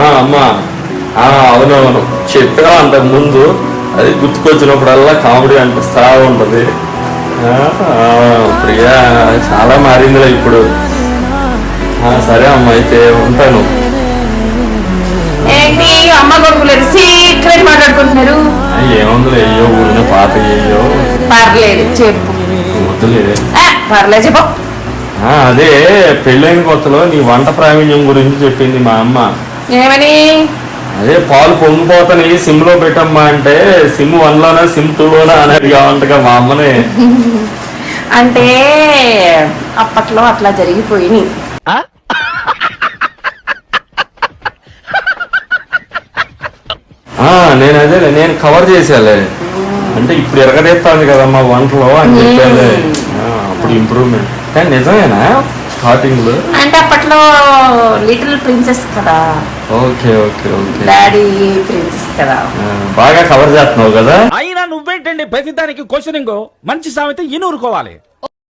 అమ్మా అవునవును చెప్పా అంతకు ముందు, అది గుర్తుకొచ్చినప్పుడల్లా కామెడీ అనిపిస్తా ఉంటది. ప్రియా చాలా మారిందిలే ఇప్పుడు. సరే అమ్మా అయితే ఉంటాను. ఏంటి అమ్మ కొడుకులేదు సీక్రెట్ మాట్లాడుకుంటున్నారు? ఏముందిలే, అయ్యో ఊరిన పాత అయ్యో. పర్లేదు చెప్పు. వద్దులే. పర్లేదు చెప్పు. అదే పెళ్ళైన కొత్తలో నీ వంట ప్రావీణ్యం గురించి చెప్పింది మా అమ్మ. ఏమని? అదే పాలు పొంగిపోతాని సిమ్ లో పెట్టమ్మా అంటే సిమ్ 1 లోనా సిమ్ 2 లోనా అనేది కావంటగా మా అమ్మనే. అంటే అప్పట్లో అట్లా జరిగిపోయి నేను కవర్ చేసేలే. అంటే ఇప్పుడు ఎరగదెత్తాను కదమ్మా వంటలో అని చెప్పాలే. అప్పుడు ఇంప్రూవ్మెంట్. కానీ నిజమేనా స్టార్టింగ్ లో? అంటే అప్పట్లో లిటిల్ ప్రిన్సెస్ కదా. Okay okay okay. Daddy princess కదా. బాగా కవర్ చేస్తున్నావు కదా. అయినా నువ్వేంటండి ప్రతిదానికి క్వశ్చనింగ్? మంచి సామెత ఇనూరుకోవాలి.